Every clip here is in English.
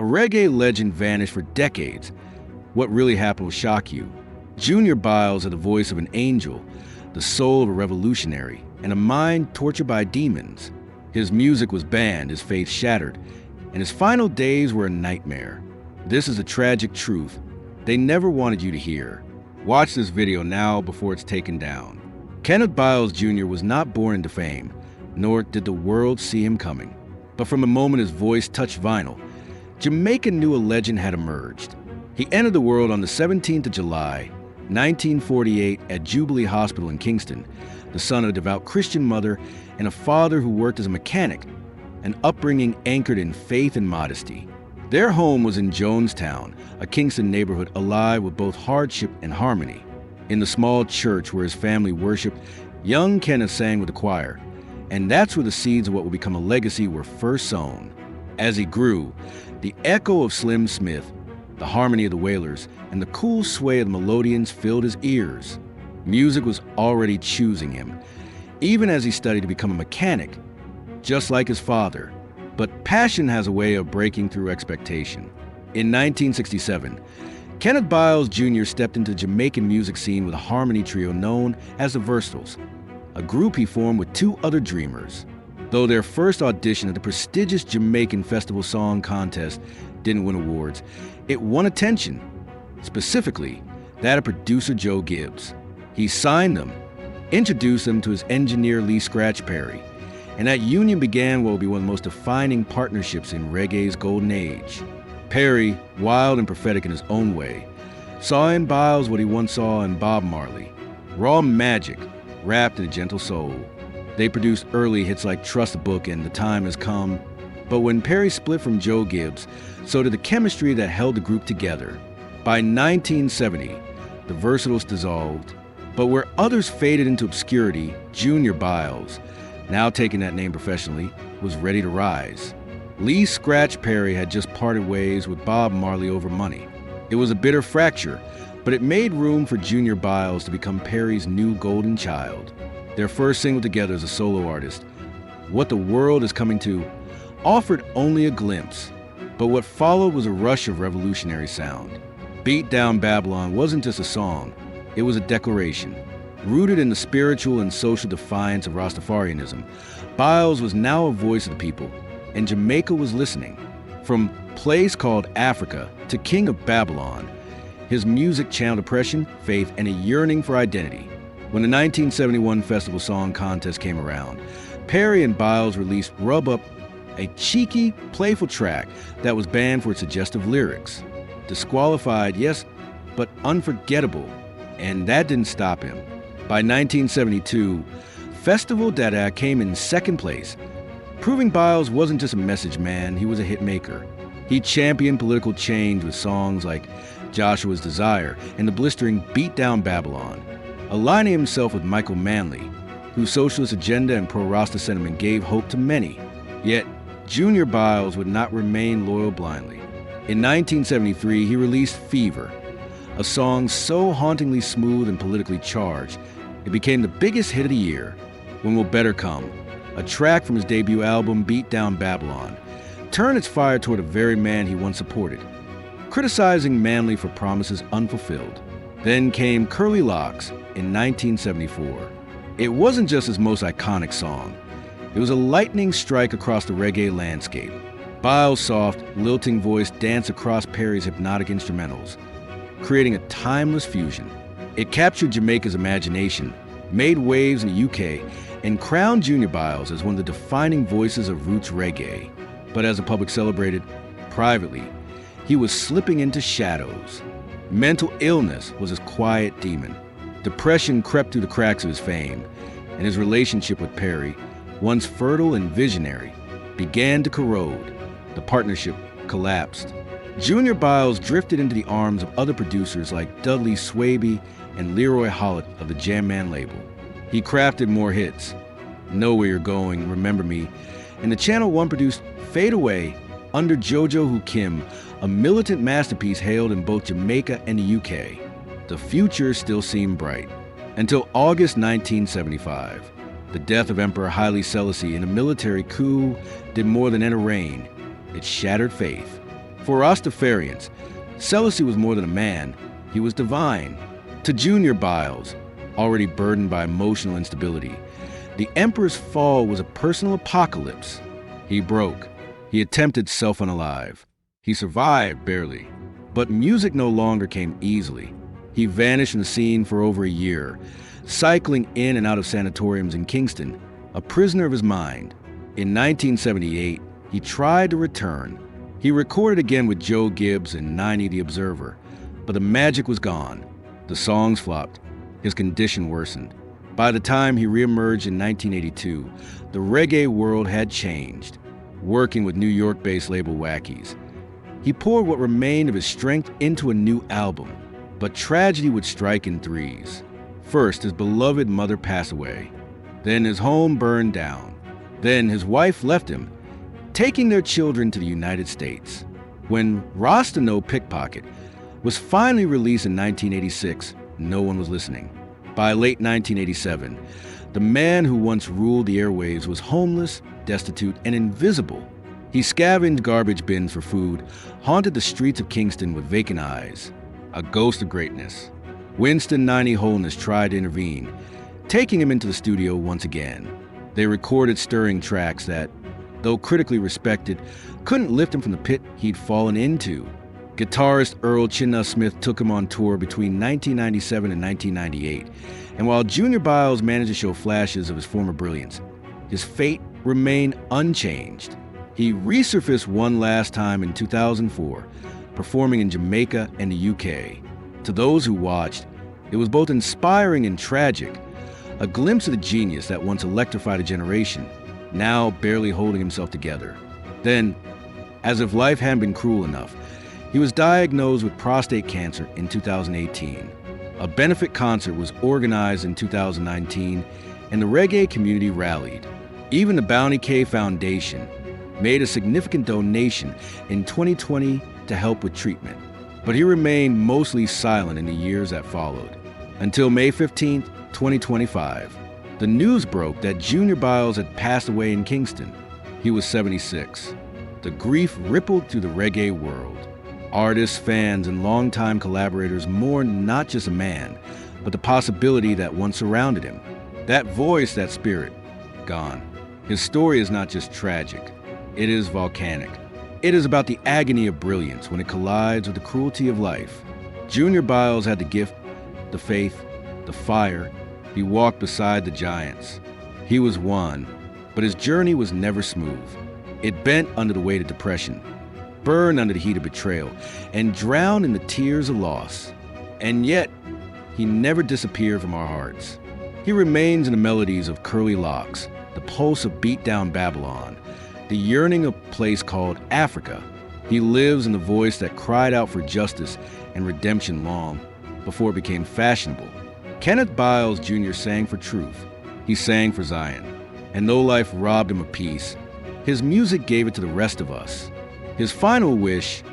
A reggae legend vanished for decades. What really happened will shock you. Junior Byles had the voice of an angel, the soul of a revolutionary, and a mind tortured by demons. His music was banned, his faith shattered, and his final days were a nightmare. This is a tragic truth they never wanted you to hear. Watch this video now before it's taken down. Kenneth Byles Jr. was not born into fame, nor did the world see him coming. But from the moment his voice touched vinyl, Jamaica knew a legend had emerged. He entered the world on the 17th of July, 1948 at Jubilee Hospital in Kingston, the son of a devout Christian mother and a father who worked as a mechanic, an upbringing anchored in faith and modesty. Their home was in Jonestown, a Kingston neighborhood alive with both hardship and harmony. In the small church where his family worshiped, young Kenneth sang with the choir, and that's where the seeds of what would become a legacy were first sown. As he grew, the echo of Slim Smith, the harmony of the Wailers, and the cool sway of the Melodians filled his ears. Music was already choosing him, even as he studied to become a mechanic, just like his father. But passion has a way of breaking through expectation. In 1967, Kenneth Byles Jr. stepped into the Jamaican music scene with a harmony trio known as the Versatiles, a group he formed with two other dreamers. Though their first audition at the prestigious Jamaican Festival Song Contest didn't win awards, it won attention, specifically that of producer Joe Gibbs. He signed them, introduced them to his engineer Lee Scratch Perry, and that union began what will be one of the most defining partnerships in reggae's golden age. Perry, wild and prophetic in his own way, saw in Byles what he once saw in Bob Marley, raw magic wrapped in a gentle soul. They produced early hits like Trust the Book and The Time Has Come, but when Perry split from Joe Gibbs, so did the chemistry that held the group together. By 1970, the Versatiles dissolved, but where others faded into obscurity, Junior Byles, now taking that name professionally, was ready to rise. Lee Scratch Perry had just parted ways with Bob Marley over money. It was a bitter fracture, but it made room for Junior Byles to become Perry's new golden child. Their first single together as a solo artist, What the World Is Coming To, offered only a glimpse, but what followed was a rush of revolutionary sound. Beat Down Babylon wasn't just a song, it was a declaration. Rooted in the spiritual and social defiance of Rastafarianism, Byles was now a voice of the people, and Jamaica was listening. From Place Called Africa to King of Babylon, his music channeled oppression, faith, and a yearning for identity. When the 1971 Festival Song Contest came around, Perry and Byles released Rub Up, a cheeky, playful track that was banned for its suggestive lyrics. Disqualified, yes, but unforgettable, and that didn't stop him. By 1972, Festival Dada came in second place, proving Byles wasn't just a message man, he was a hit maker. He championed political change with songs like Joshua's Desire and the blistering Beat Down Babylon, aligning himself with Michael Manley, whose socialist agenda and pro-Rasta sentiment gave hope to many. Yet, Junior Byles would not remain loyal blindly. In 1973, he released Fever, a song so hauntingly smooth and politically charged, it became the biggest hit of the year. When Will Better Come, a track from his debut album Beat Down Babylon, turned its fire toward a very man he once supported, criticizing Manley for promises unfulfilled. Then came Curly Locks in 1974. It wasn't just his most iconic song. It was a lightning strike across the reggae landscape. Byles' soft, lilting voice danced across Perry's hypnotic instrumentals, creating a timeless fusion. It captured Jamaica's imagination, made waves in the UK, and crowned Junior Byles as one of the defining voices of roots reggae. But as the public celebrated, privately, he was slipping into shadows. Mental illness was his quiet demon. Depression crept through the cracks of his fame, and his relationship with Perry, once fertile and visionary, began to corrode. The partnership collapsed. Junior Byles drifted into the arms of other producers like Dudley Swaby and Leroy Hollett of the Jam Man label. He crafted more hits, Know Where You're Going, Remember Me, and the Channel One produced Fade Away under Jojo Who Kim, a militant masterpiece hailed in both Jamaica and the UK. The future still seemed bright, until August 1975. The death of Emperor Haile Selassie in a military coup did more than enter reign. It shattered faith. For Rastafarians, Selassie was more than a man, he was divine. To Junior Byles, already burdened by emotional instability, the Emperor's fall was a personal apocalypse. He broke. He attempted self-unalive. He survived, barely. But music no longer came easily. He vanished from the scene for over a year, cycling in and out of sanatoriums in Kingston, a prisoner of his mind. In 1978, he tried to return. He recorded again with Joe Gibbs and 90 The Observer, but the magic was gone. The songs flopped. His condition worsened. By the time he reemerged in 1982, the reggae world had changed. Working with New York-based label Wackies, he poured what remained of his strength into a new album. But tragedy would strike in threes. First, his beloved mother passed away. Then his home burned down. Then his wife left him, taking their children to the United States. When Rasta No Pickpocket was finally released in 1986, no one was listening. By late 1987, the man who once ruled the airwaves was homeless, destitute, and invisible. He scavenged garbage bins for food, haunted the streets of Kingston with vacant eyes, a ghost of greatness. Winston 90 Holness tried to intervene, taking him into the studio once again. They recorded stirring tracks that, though critically respected, couldn't lift him from the pit he'd fallen into. Guitarist Earl Chinna Smith took him on tour between 1997 and 1998, and while Junior Byles managed to show flashes of his former brilliance, his fate remained unchanged. He resurfaced one last time in 2004, performing in Jamaica and the UK. To those who watched, it was both inspiring and tragic, a glimpse of the genius that once electrified a generation, now barely holding himself together. Then, as if life hadn't been cruel enough, he was diagnosed with prostate cancer in 2018. A benefit concert was organized in 2019, and the reggae community rallied. Even the Bounty K Foundation made a significant donation in 2020 to help with treatment. But he remained mostly silent in the years that followed. Until May 15, 2025, the news broke that Junior Byles had passed away in Kingston. He was 76. The grief rippled through the reggae world. Artists, fans, and longtime collaborators mourned not just a man, but the possibility that once surrounded him. That voice, that spirit, gone. His story is not just tragic, it is volcanic. It is about the agony of brilliance when it collides with the cruelty of life. Junior Byles had the gift, the faith, the fire. He walked beside the giants. He was one, but his journey was never smooth. It bent under the weight of depression, burned under the heat of betrayal, and drowned in the tears of loss. And yet, he never disappeared from our hearts. He remains in the melodies of Curly Locks, the pulse of beat-down Babylon, the yearning of a place called Africa. He lives in the voice that cried out for justice and redemption long before it became fashionable. Kenneth Byles Jr. sang for truth. He sang for Zion. And though life robbed him of peace, his music gave it to the rest of us. His final wish,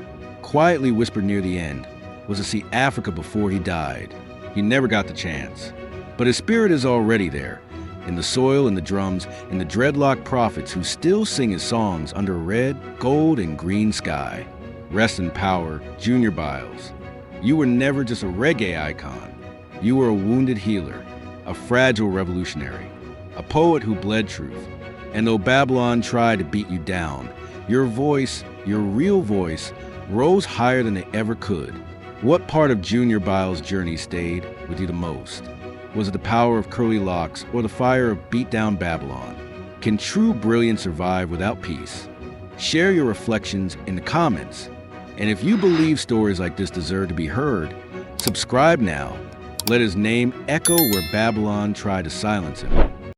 quietly whispered near the end, was to see Africa before he died. He never got the chance. But his spirit is already there, in the soil and the drums, in the dreadlock prophets who still sing his songs under a red, gold, and green sky. Rest in power, Junior Byles. You were never just a reggae icon. You were a wounded healer, a fragile revolutionary, a poet who bled truth. And though Babylon tried to beat you down, your voice, your real voice, rose higher than they ever could. What part of Junior Byles' journey stayed with you the most? Was it the power of Curly Locks or the fire of beat-down Babylon? Can true brilliance survive without peace? Share your reflections in the comments. And if you believe stories like this deserve to be heard, subscribe now. Let his name echo where Babylon tried to silence him.